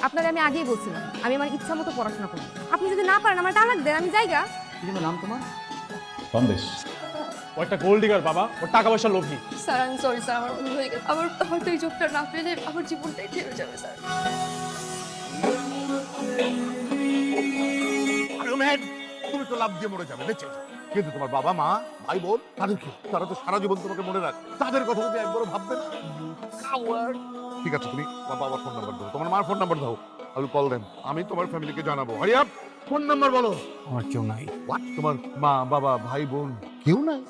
আপনারা আমি আগেই বলছিলাম আমি আমার ইচ্ছা মতো পড়াশোনা করব। আপনি যদি না পারেন আমার তালাক দেন, আমি জায়গা। কি যেন নাম তোমার? সন্দেশ। ও একটা গোল্ড ডিগার বাবা, ওর টাকা পয়সা লোভী। স্যার আমি সরি স্যার, আমার ভুল হয়ে গেছে। আমার হয়তো এই জবটা না পেলে আমার জীবনটাই থেমে যাবে স্যার। তুমি তো লাভ দিয়ে মরে যাবে বেঁচে, কিন্তু তোমার বাবা মা ভাই বোন তাদের কি? তারা তো সারা জীবন তোমাকে মনে রাখবে, তাদের কথা তুমি একবারও ভাববে না। ঠিক আছে, তুমি তোমার বাবার ফোন নাম্বার দাও, তোমার মার ফোন নাম্বার দাও, আমি কল দেন, আমি তোমার ফ্যামিলিকে জানাবো। হারি আপ, ফোন নাম্বার বলো। আমার কেউ নাই। হোয়াট? তোমার মা বাবা ভাই বোন কেউ নাই?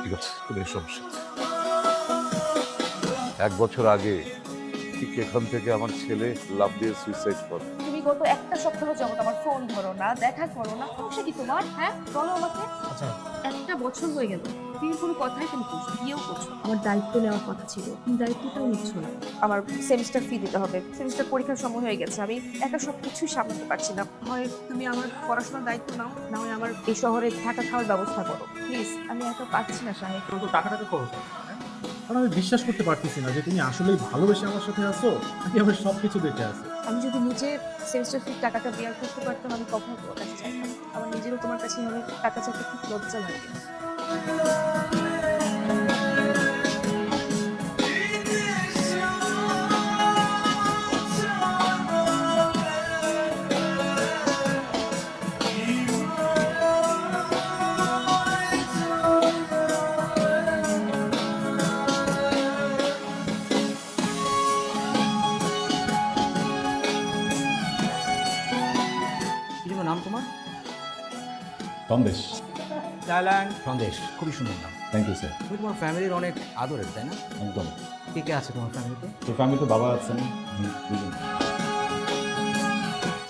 ঠিক আছে, কোনো সমস্যা। 1 বছর আগে ঠিক এখান থেকে আমার ছেলে লাভ দিয়ে সুইসাইড করে। তুমি গত একটা সপ্তাহ যাবত আমার ফোন ধরো না, দেখা করো না, সমস্যা কি তোমার? হ্যাঁ বলো আমাকে। আচ্ছা, একটা বছর হয়ে গেল, তুমি কোনো কথাই কেন করছো? বিয়েও করছো। আমার দায়িত্ব নেওয়ার কথা ছিল, তুমি দায়িত্বটাও নিচ্ছ না। আমার সেমিস্টার ফি দিতে হবে, সেমিস্টার পরীক্ষার সময় হয়ে গেছে, আমি একা সবকিছুই সামলাতে পারছি না। হয় তুমি আমার পড়াশোনার দায়িত্ব নাও, না হয় আমার এই শহরে থাকা খাওয়ার ব্যবস্থা করো প্লিজ। আমি একা পারছি না সাহেব। তো টাকা করো, কারণ আমি বিশ্বাস করতে পারতেছি না যে তুমি আসলেই ভালোবেসে আমার সাথে আছো নাকি আমার সবকিছু দেখে আছো। আমি যদি নিজে সেমিস্টার ফির টাকাটা বেয়ার করতে পারতাম, আমি কখনো তোমার কাছে চাইতাম। আমার নিজেরও তোমার কাছে আমি টাকা চাইতে খুব লজ্জা লাগে। কি যেন নাম তোমার? সন্দেশ। সন্দেশ, খুবই সুন্দর নাম। Thank you sir. তুমি তোমার ফ্যামিলির অনেক আদরের, তাই না? একদম। কে কে আছে তোমার ফ্যামিলিতে? তো ফ্যামিলিতে বাবা আছেন, আমি দুজন।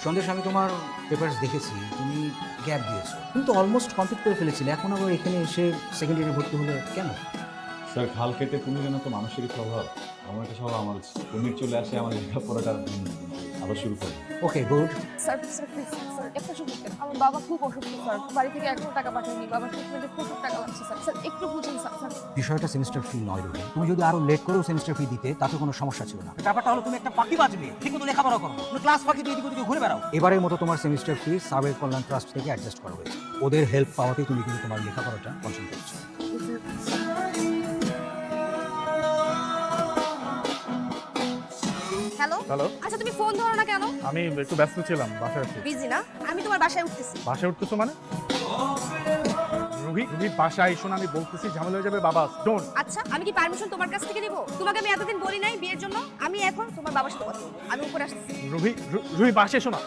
সন্দেশ, আমি তোমার পেপারস দেখেছি, তুমি গ্যাপ দিয়েছো, তুমি তো অলমোস্ট কমপ্লিট করে ফেলেছিলে, এখন আবার এখানে এসে সেকেন্ড ইয়ারে ভর্তি হলে কেন? স্যার, খাল কেটে কুমির না তো মানুষেরই স্বভাব। আমার একটা স্বভাব, আমার কুমির চলে আসে, আমার লেখাপড়াটা আবার শুরু করে। Okay, good. Sir sir please sir একটা সুযোগ দেন। আমার বাবা খুব অসুস্থ স্যার, বাড়ি থেকে এখনো টাকা পাঠায়নি, বাবার ট্রিটমেন্টে প্রচুর টাকা লাগছে স্যার। স্যার একটু বুঝুন স্যার। স্যার বিষয়টা সেমিস্টার ফি নয় রোহিত, তুমি যদি আরো লেট করেও সেমিস্টার ফি দিতে তাতে কোনো সমস্যা ছিল না। ব্যাপারটা হলো তুমি একটা বাকি বাজবে, ঠিকমতো লেখাপড়া করো, তুমি ক্লাস ফাঁকি দিয়ে এদিকে ওদিকে ঘুরে বেড়াও। এবারের মতো তোমার সেমিস্টার ফি সাবের কল্যাণ ট্রাস্ট থেকে অ্যাডজাস্ট করা হয়েছে, ওদের হেল্প পাওয়াতেই তুমি কিন্তু তোমার লেখাপড়াটা কনসেন্ট করছো। হ্যালো হ্যালো, আচ্ছা তুমি ফোন ধরো না কেন? আমি একটু ব্যস্ত ছিলাম, বাসায় আছি। বিজি না? আমি তোমার বাসায় উঠতেছি। বাসায় উঠতেছো মানে? রুহি বাসায় এসো না, আমি বলতেছি ঝামেলা হয়ে যাবে বাবা। ডোন্ট। আচ্ছা আমি কি পারমিশন তোমার কাছ থেকে নিব? তোমাকে আমি এতদিন বলি নাই বিয়ের জন্য? আমি এখন তোমার বাবার সাথে কথা বলবো, আমি উপরে আসছি। রুহি বাসায় এসো না।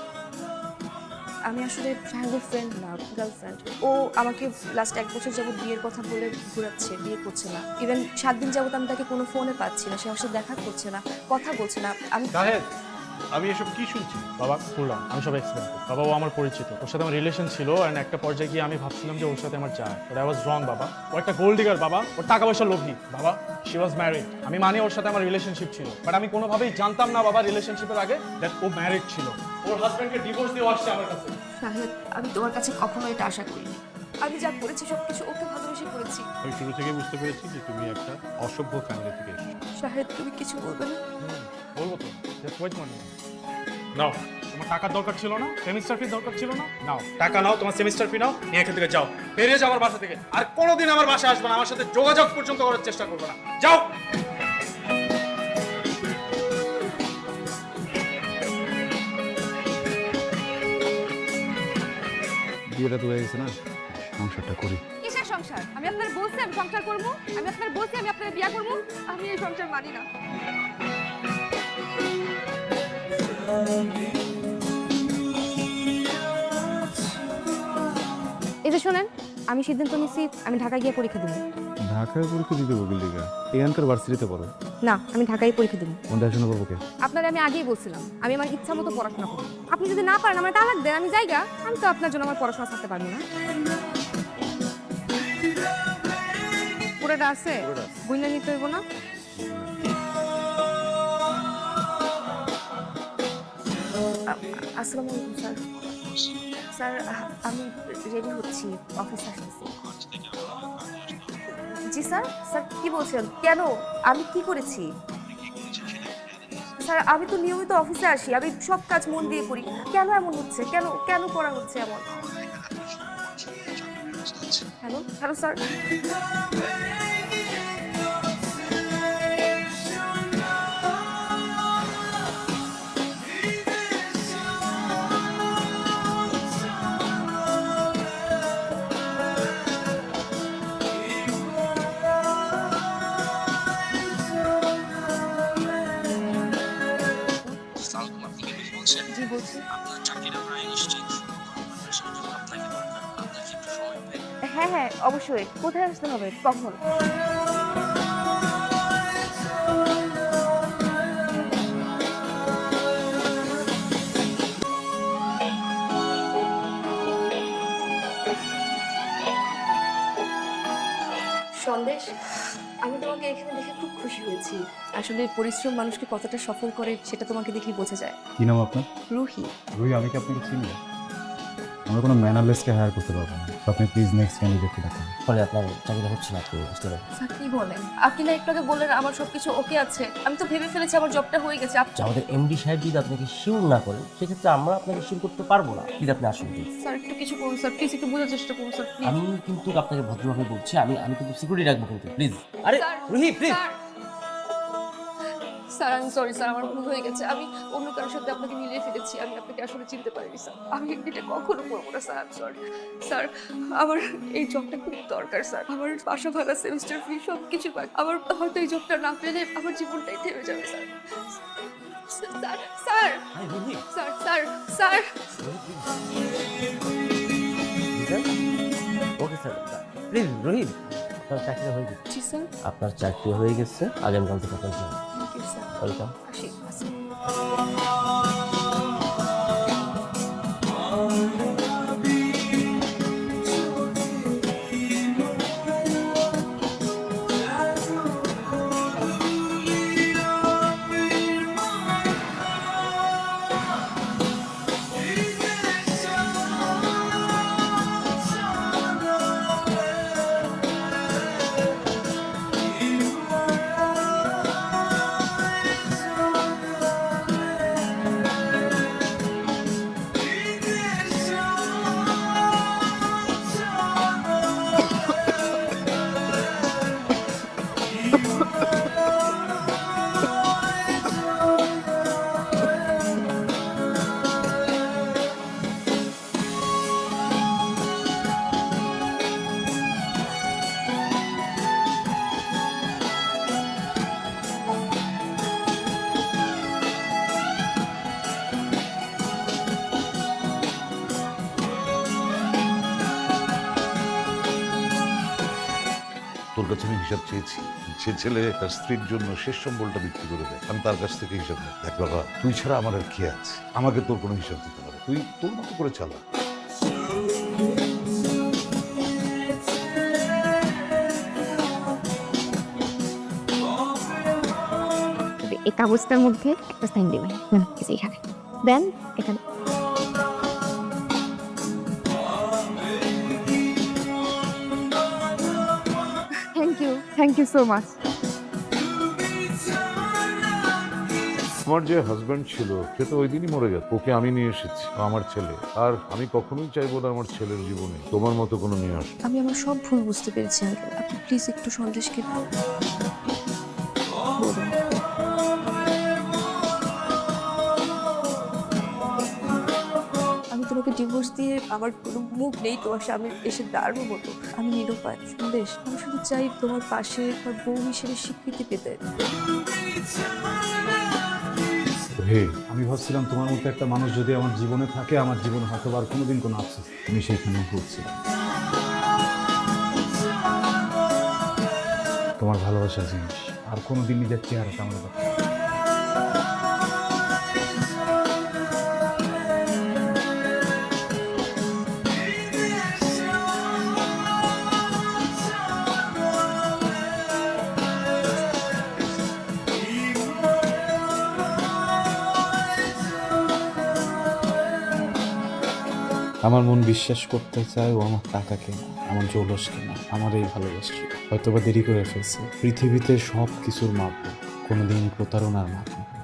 আমি আসলে শাহেদের ফ্রেন্ড না, গার্লফ্রেন্ড। ও আমাকে লাস্ট 1 বছর যাবত বিয়ের কথা বলে ঘোরাচ্ছে, বিয়ে করছে না। ইভেন 7 দিন যাবত আমি তাকে কোনো ফোনে পাচ্ছি না, সে আমার সাথে দেখা করছে না, কথা বলছে না। আমি শাহেদ, আমি এসব কি শুনছি? বাবা করলাম, আমি সব এক্সপ্লেন করি। বাবা ও আমার পরিচিত, ওর সাথে আমার রিলেশন ছিল, এন্ড একটা পর্যায়ে গিয়ে আমি ভাবছিলাম যে ওর সাথে আমার যায়, বাট আই ওয়াজ রং বাবা। ও একটা গোল্ড ডিগার বাবা, ওর টাকা পয়সা লোভী বাবা। শি ওয়াজ ম্যারিড, আমি মানি ওর সাথে আমার রিলেশনশিপ ছিল, বাট আমি কোনোভাবেই জানতাম না বাবা রিলেশনশিপের আগে দ্যাট ও ম্যারিড ছিল। ওর হাজব্যান্ডকে ডিভোর্স দিয়ে আসছে আমার কাছে। শাহেদ, আমি তোমার কাছে কখনো এটা আশা করিনি। আমি যা করেছি সবকিছু ওকে ভালোবেসে করেছি। আমি শুরু থেকে বুঝতে পেরেছি যে তুমি একটা অসভ্য ফ্যামিলি থেকে এসেছো। শাহেদ তুমি কিছু বলবে না? বলবো তো, জাস্ট ওয়েট মানে নাও। তোমার টাকার দরকার ছিল না, সেমিস্টার ফি দরকার ছিল না, নাও টাকা নাও, তোমার সেমিস্টার ফি নাও, নিয়ে এখান থেকে যাও, বেরিয়ে যাও আমার বাসা থেকে। আর কোনোদিন আমার বাসায় আসবে না, আমার সাথে যোগাযোগ পর্যন্ত করার চেষ্টা করবে না, যাও। বিয়েটা তো হয়ে গেছে না, সংসারটা করি। কিসের সংসার? আমি আপনার বলছি আমি সংসার করব, আমি আপনার বলছি আমি আপনার বিয়ে করব। আমি এই সংসার মানি না। এই যে শোনেন, আমি সিদ্ধান্ত নিছি আমি ঢাকায় গিয়ে পরীক্ষা দেবো। ঢাকায় পরীক্ষা দিতে বকিল দিঘা, এখানকার ভার্সিটিতে পড়ো? না, আমি ঢাকায় পরীক্ষা দেবো। কোন দেখাশোনা করবো কে? আপনার আমি আগেই বলছিলাম আমি আমার ইচ্ছা মতো পড়াশোনা করব। আপনি যদি না পারেন আমার তালাক দেন, আমি জায়গা। আমি তো আপনার জন্য আমার পড়াশোনা করতে পারবো না। পুরোটা আছে, বুঝলে নিতে হইব না? আসসালামু আলাইকুম স্যার। স্যার আমি রেডি হচ্ছি, অফিস আসতেছি। জি জি স্যার, স্যার কি বলছেন? কেন? আমি কি করেছি? স্যার আমি তো নিয়মিত অফিসে আসি, আমি সব কাজ মন দিয়ে করি। কেন এমন হচ্ছে? কেন কেন করা হচ্ছে এমন? Hello hello sir. সালাম, আপনি কি রুহি বলছেন? জি বলছি। আপনার চাকরিটা প্রায় নিশ্চিত। সেটার জন্য আপনাকে দরকার। আপনার কি একটু সময় হবে? হ্যাঁ হ্যাঁ অবশ্যই। কোথায় আসতে হবে? কখন? সন্দেশ, আমি তোমাকে এখানে দেখে খুব খুশি হয়েছি। আসলে পরিশ্রম মানুষকে কতটা সফল করে সেটা তোমাকে দেখেই বোঝা যায়। কি নাম আপনার? রুহি। রুহি, আমি কি আপনাকে চিনি? আমরা কোনো ম্যানারলেসকে হায়ার করতে পারবো না। তো আপনি প্লিজ নেক্সট ক্যান্ডিডেটকে দেখান। ফলে আপনার চাকরিটা হচ্ছে না, আপনি বুঝতে পারেন। স্যার কি বলেন? আপনি না একটু আগে বললেন আমার সবকিছু ওকে আছে। আমি তো ভেবে ফেলেছি আমার জবটা হয়ে গেছে। আমাদের এমডি সাহেব যদি আপনাকে শিওর না করেন, সেক্ষেত্রে আমরা আপনাকে শিওর করতে পারবো না। প্লিজ আপনি আসুন প্লিজ। স্যার একটু কিছু করুন স্যার, প্লিজ একটু বোঝার চেষ্টা করুন স্যার প্লিজ। আমি কিন্তু আপনাকে ভদ্রভাবে বলছি, আমি কিন্তু সিকিউরিটি রাখবো কিন্তু প্লিজ। আরে রুহি প্লিজ। স্যার আমি সরি স্যার, আমার ভুল হয়ে গেছে। আমি অন্য কারোর সাথে আপনাকে মিলিয়ে ফেলেছি। আমি আপনাকে আসলে চিনতে পারিনি স্যার। আমি এটা কখনো করবো না স্যার। সরি স্যার, আমার এই জবটা খুব দরকার স্যার। আমার বাসা ভাড়া, সেমিস্টার ফি সব কিছু বাকি। আমার হয়তো এই জবটা না পেলে আমার জীবনটাই থেমে যাবে sir. Sir sir Ruhi sir sir sir okay sir, please Rohit, আপনার চাকরি হয়ে গেছে। জি স্যার। আপনার চাকরি হয়ে গেছে, আগামীকাল থেকে আপনার জন্য। Thank you sir. ওয়েলকাম। আসি আসি। তোর কাছে আমি হিসাব চেয়েছি। সে ছেলে তার স্ত্রীর জন্য শেষ সম্বলটা বিক্রি করে দেয়, আমি তার কাছ থেকে হিসাব নেই। দেখ বাবা, তুই ছাড়া আমার আর কে আছে? আমাকে তোর কোনো হিসাব দিতে হবে, তুই তোর মতো করে চালা। এই কাগজটার মধ্যে একটা সাইন দেবেন। এখানে দেন, এখানে। Thank you so much. আমার যে হাজব্যান্ড ছিল সে তো ওই দিনই মরে গেছে। ওকে আমি নিয়ে এসেছি, আমার ছেলে। আর আমি কখনোই চাইবো না আমার ছেলের জীবনে তোমার মতো কোনো নিয়ে আস। আমি আমার সব ভুল বুঝতে পেরেছি আঙ্কেল। আপনি প্লিজ একটু সন্দেশকে বলুন। আমি তোমাকে ডিভোর্স দিয়ে আমার কোনো মুখ নেই তোমার সামনে এসে দাঁড়াবো মতো। আমি নিরুপায়। সন্দেশ, আমি শুধু চাই তোমার পাশে আমার বউ হিসেবে স্বীকৃতি পেতে। হে, আমি ভাবছিলাম তোমার মতো একটা মানুষ যদি আমার জীবনে থাকে, আমার জীবনে হয়তো আর কোনোদিন কোনো আফসোস আমি সেইখানে করছিলাম। তোমার ভালোবাসার জিনিস আর কোনোদিন নিজের চেহারাটা আমার কাছে। আমার মন বিশ্বাস করতে চায় ও আমার টাকাকে না, আমার জৌলসকে না, আমার এই ভালোবাসি। হয়তোবা দেরি করে ফেলছে। পৃথিবীতে সব কিছুর মাপ কোনোদিন প্রতারণার মাপ না।